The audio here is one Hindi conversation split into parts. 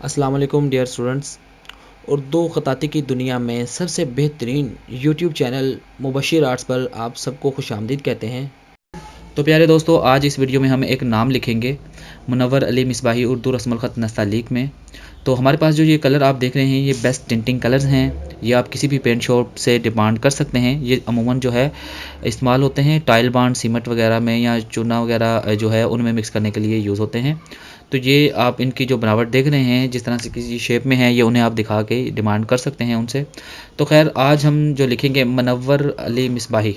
अस्सलाम वालेकुम डियर स्टूडेंट्स। उर्दू ख़ताती की दुनिया में सबसे बेहतरीन यूट्यूब चैनल मुबशिर आर्ट्स पर आप सबको खुशामदीद कहते हैं। तो प्यारे दोस्तों, आज इस वीडियो में हम एक नाम लिखेंगे मुनव्वर अली मिसबाही उर्दू रस्मुल ख़त नस्तालीक में। तो हमारे पास जो ये कलर आप देख रहे हैं ये बेस्ट टिंटिंग कलर्स हैं। ये आप किसी भी पेंट शॉप से डिमांड कर सकते हैं। ये अमूमन जो है इस्तेमाल होते हैं टाइल बांड सीमेंट वगैरह में या चूना वगैरह जो है उनमें मिक्स करने के लिए यूज़ होते हैं। तो ये आप इनकी जो बनावट देख रहे हैं जिस तरह से किसी शेप में है ये उन्हें आप दिखा के डिमांड कर सकते हैं उनसे। तो खैर आज हम जो लिखेंगे मुनव्वर अली मिसबाही,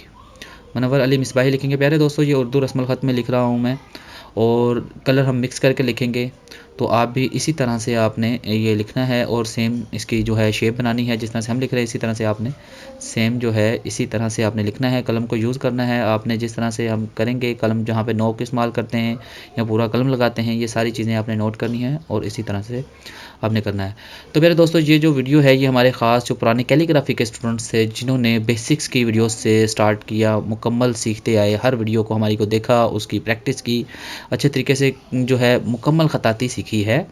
मुनव्वर अली मिसबाही लिखेंगे। प्यारे दोस्तों, ये उर्दू रस्मुल ख़त में लिख रहा हूँ मैं और कलर हम मिक्स करके लिखेंगे। तो आप भी इसी तरह से आपने ये लिखना है और सेम इसकी जो है शेप बनानी है। जिस तरह से हम लिख रहे हैं इसी तरह से आपने सेम जो है इसी तरह से आपने लिखना है। कलम को यूज़ करना है आपने जिस तरह से हम करेंगे। कलम जहाँ पे नोक इस्तेमाल करते हैं या पूरा कलम लगाते हैं, ये सारी चीज़ें आपने नोट करनी है और इसी तरह से आपने करना है। तो मेरे दोस्तों, ये जो वीडियो है ये हमारे ख़ास जो पुराने कैलीग्राफी के स्टूडेंट्स थे जिन्होंने बेसिक्स की वीडियोस से स्टार्ट किया, मुकम्मल सीखते आए, हर वीडियो को हमारी को देखा, उसकी प्रैक्टिस की, अच्छे तरीके से जो है मुकम्मल ख़ताती सीखी है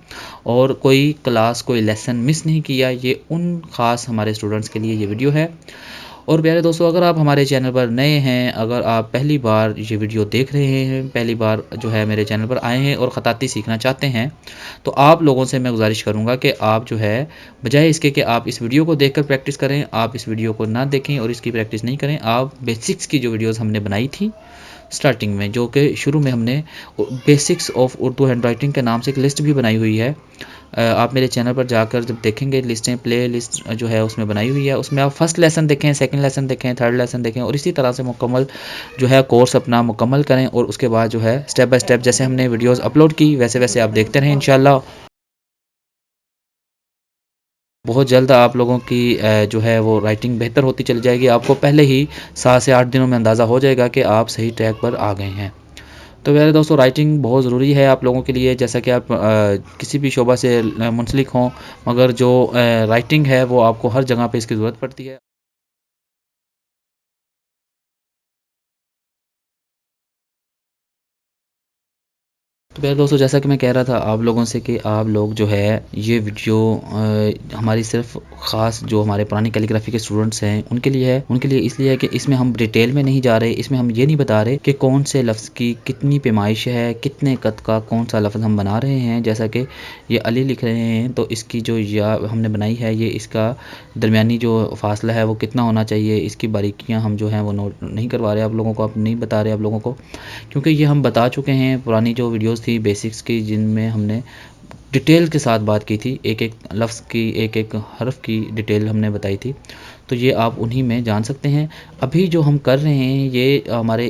और कोई क्लास कोई लेसन मिस नहीं किया। ये उन ख़ास हमारे स्टूडेंट्स के लिए ये वीडियो है। और प्यारे दोस्तों, अगर आप हमारे चैनल पर नए हैं, अगर आप पहली बार ये वीडियो देख रहे हैं, पहली बार जो है मेरे चैनल पर आए हैं और ख़ताती सीखना चाहते हैं, तो आप लोगों से मैं गुजारिश करूंगा कि आप जो है बजाय इसके कि आप इस वीडियो को देखकर प्रैक्टिस करें, आप इस वीडियो को ना देखें और इसकी प्रैक्टिस नहीं करें। आप बेसिक्स की जो वीडियोज़ हमने बनाई थी स्टार्टिंग में, जो कि शुरू में हमने basics of Urdu hand writing के नाम से एक लिस्ट भी बनाई हुई है। आप मेरे चैनल पर जाकर जब देखेंगे लिस्टें, प्ले लिस्ट जो है उसमें बनाई हुई है, उसमें आप फर्स्ट लेसन देखें, सेकंड लेसन देखें, थर्ड लेसन देखें और इसी तरह से मुकम्मल जो है कोर्स अपना मुकम्मल करें। और उसके बाद जो है स्टेप बाय स्टेप जैसे हमने वीडियोस अपलोड की वैसे वैसे आप देखते रहें इंशाल्लाह। बहुत जल्द आप लोगों की जो है वो राइटिंग बेहतर होती चली जाएगी। आपको पहले ही 7 से 8 दिनों में अंदाज़ा हो जाएगा कि आप सही ट्रैक पर आ गए हैं। तो मेरे दोस्तों, राइटिंग बहुत ज़रूरी है आप लोगों के लिए। जैसा कि आप किसी भी शोबा से मुंसलिक हों, मगर जो राइटिंग है वो आपको हर जगह पे इसकी ज़रूरत पड़ती है। तो मेरे दोस्तों, जैसा कि मैं कह रहा था आप लोगों से कि आप लोग जो है ये वीडियो हमारी सिर्फ ख़ास जो हमारे पुरानी कैलीग्राफी के स्टूडेंट्स हैं उनके लिए है। उनके लिए इसलिए है कि इसमें हम डिटेल में नहीं जा रहे, इसमें हम ये नहीं बता रहे कि कौन से लफ्ज़ की कितनी पैमाइश है, कितने कद का कौन सा लफ्ज़ हम बना रहे हैं। जैसा कि ये अली लिख रहे हैं तो इसकी जो या हमने बनाई है, ये इसका दरमियानी जो फ़ासला है वो कितना होना चाहिए, इसकी बारीकियाँ हम जो हैं वो नोट नहीं करवा रहे आप लोगों को, आप नहीं बता रहे आप लोगों को, क्योंकि ये हम बता चुके हैं पुरानी जो वीडियोस थी बेसिक्स की, जिनमें हमने डिटेल के साथ बात की थी, एक एक लफ्ज़ की, एक एक हर्फ की डिटेल हमने बताई थी। तो ये आप उन्हीं में जान सकते हैं। अभी जो हम कर रहे हैं ये हमारे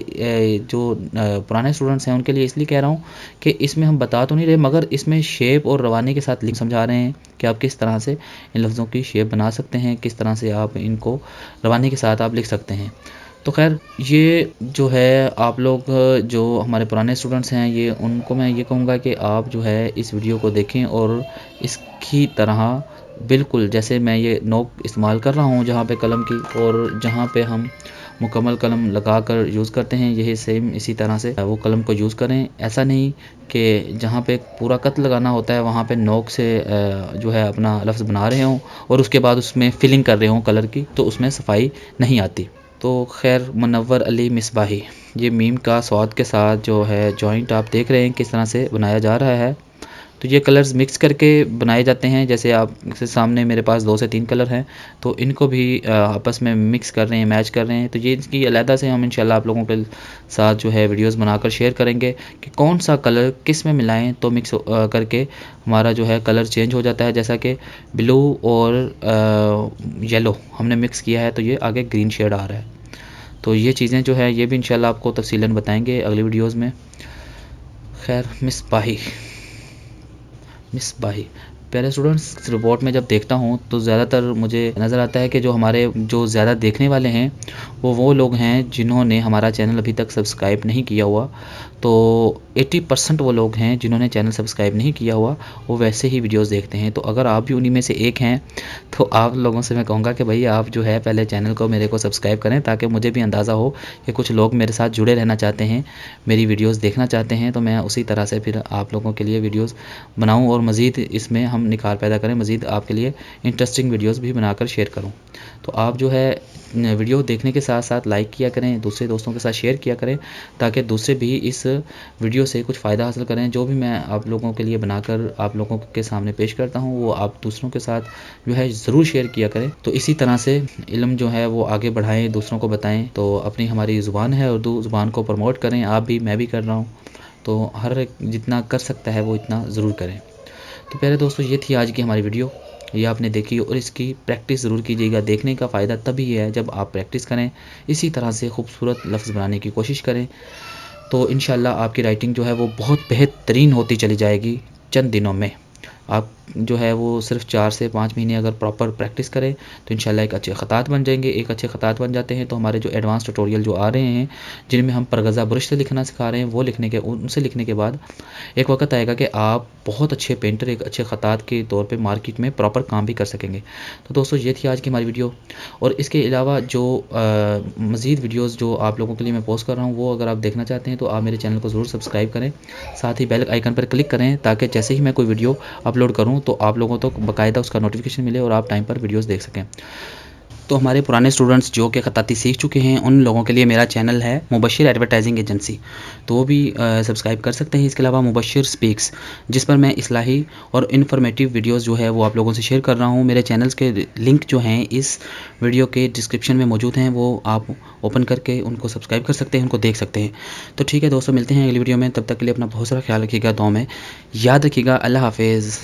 जो पुराने स्टूडेंट्स हैं उनके लिए इसलिए कह रहा हूँ कि इसमें हम बता तो नहीं रहे, मगर इसमें शेप और रवानी के साथ लिख समझा रहे हैं कि आप किस तरह से इन लफ्ज़ों की शेप बना सकते हैं, किस तरह से आप इनको रवानी के साथ आप लिख सकते हैं। तो खैर ये जो है आप लोग जो हमारे पुराने स्टूडेंट्स हैं ये उनको मैं ये कहूँगा कि आप जो है इस वीडियो को देखें और इसकी तरह बिल्कुल जैसे मैं ये नोक इस्तेमाल कर रहा हूँ जहाँ पे कलम की, और जहाँ पे हम मुकम्मल कलम लगा कर यूज़ करते हैं, यही सेम इसी तरह से वो कलम को यूज़ करें। ऐसा नहीं कि जहाँ पे पूरा कत लगाना होता है वहाँ पे नोक से जो है अपना लफ्ज़ बना रहे हों और उसके बाद उसमें फिलिंग कर रहे हों कलर की, तो उसमें सफाई नहीं आती। तो खैर मुनव्वर अली मिसबाही, ये मीम का स्वाद के साथ जो है जॉइंट आप देख रहे हैं किस तरह से बनाया जा रहा है। तो ये कलर्स मिक्स करके बनाए जाते हैं। जैसे आप से सामने मेरे पास 2 से 3 कलर हैं, तो इनको भी आपस में मिक्स कर रहे हैं, मैच कर रहे हैं। तो ये इसकी अलहदा से हम इंशाल्लाह आप लोगों के साथ जो है वीडियोस बनाकर शेयर करेंगे कि कौन सा कलर किस में मिलाएं तो मिक्स करके हमारा जो है कलर चेंज हो जाता है। जैसा कि ब्लू और येलो हमने मिक्स किया है तो ये आगे ग्रीन शेड आ रहा है। तो ये चीज़ें जो है ये भी इंशाल्लाह आपको तफसीलन बताएंगे अगली वीडियोज़ में। खैर मिसबाही, मिसबाही पहले स्टूडेंट्स रिपोर्ट में जब देखता हूँ तो ज़्यादातर मुझे नज़र आता है कि जो हमारे जो ज़्यादा देखने वाले हैं वो लोग हैं जिन्होंने हमारा चैनल अभी तक सब्सक्राइब नहीं किया हुआ। तो 80% वो लोग हैं जिन्होंने चैनल सब्सक्राइब नहीं किया हुआ, वो वैसे ही वीडियोस देखते हैं। तो अगर आप भी उन्हीं में से एक हैं तो आप लोगों से मैं कहूँगा कि भाई आप जो है पहले चैनल को मेरे को सब्सक्राइब करें, ताकि मुझे भी अंदाज़ा हो कि कुछ लोग मेरे साथ जुड़े रहना चाहते हैं, मेरी वीडियोज़ देखना चाहते हैं। तो मैं उसी तरह से फिर आप लोगों के लिए वीडियोज़ बनाऊँ और मज़ीद इसमें हम हम निखार पैदा करें, मज़ीद आपके लिए इंटरेस्टिंग वीडियोस भी बनाकर शेयर करूं। तो आप जो है वीडियो देखने के साथ साथ लाइक किया करें, दूसरे दोस्तों के साथ शेयर किया करें, ताकि दूसरे भी इस वीडियो से कुछ फ़ायदा हासिल करें। जो भी मैं आप लोगों के लिए बनाकर आप लोगों के सामने पेश करता हूँ वो आप दूसरों के साथ जो है ज़रूर शेयर किया करें। तो इसी तरह से इल्म जो है वो आगे बढ़ाएँ, दूसरों को बताएँ। तो अपनी हमारी ज़ुबान है उर्दू, ज़ुबान को प्रमोट करें। आप भी, मैं भी कर रहा हूँ, तो हर एक जितना कर सकता है वो इतना ज़रूर करें। तो प्यारे दोस्तों, ये थी आज की हमारी वीडियो, ये आपने देखी और इसकी प्रैक्टिस ज़रूर कीजिएगा। देखने का फ़ायदा तभी है जब आप प्रैक्टिस करें, इसी तरह से खूबसूरत लफ्ज़ बनाने की कोशिश करें। तो इंशाल्लाह आपकी राइटिंग जो है वो बहुत बेहतरीन होती चली जाएगी चंद दिनों में। आप जो है वो सिर्फ 4 से 5 महीने अगर प्रॉपर प्रैक्टिस करें तो इंशाल्लाह एक अच्छे ख़तात बन जाएंगे। एक अच्छे ख़तात बन जाते हैं तो हमारे जो एडवांस ट्यूटोरियल जो आ रहे हैं, जिनमें हम परगज़ा ब्रश से लिखना सिखा रहे हैं, वो उनसे लिखने के बाद एक वक्त आएगा कि आप बहुत अच्छे पेंटर, एक अच्छे ख़तात के तौर पे मार्केट में प्रॉपर काम भी कर सकेंगे। तो दोस्तों, ये थी आज की हमारी वीडियो। और इसके अलावा जो मज़ीद वीडियोज़ जो आप लोगों के लिए मैं पोस्ट कर रहा हूँ, वो अगर आप देखना चाहते हैं तो आप मेरे चैनल को ज़रूर सब्सक्राइब करें, साथ ही बेल आइकन पर क्लिक करें, ताकि जैसे ही मैं कोई वीडियो अपलोड करूं तो आप लोगों तक बाकायदा उसका नोटिफिकेशन मिले और आप टाइम पर वीडियोस देख सकें। तो हमारे पुराने स्टूडेंट्स जो कि ख़ताती सीख चुके हैं, उन लोगों के लिए मेरा चैनल है मुबशिर एडवर्टाइजिंग एजेंसी, तो वो भी सब्सक्राइब कर सकते हैं। इसके अलावा मुबशिर स्पीक्स, जिस पर मैं इस्लाही और इन्फॉर्मेटिव वीडियोस जो है वो आप लोगों से शेयर कर रहा हूँ। मेरे चैनल्स के लिंक जो हैं इस वीडियो के डिस्क्रिप्शन में मौजूद हैं, वो आप ओपन करके उनको सब्सक्राइब कर सकते हैं, उनको देख सकते हैं। तो ठीक है दोस्तों, मिलते हैं अगली वीडियो में। तब तक के लिए अपना बहुत सारा ख्याल रखिएगा, दुआ में याद रखिएगा। अल्लाह हाफिज़।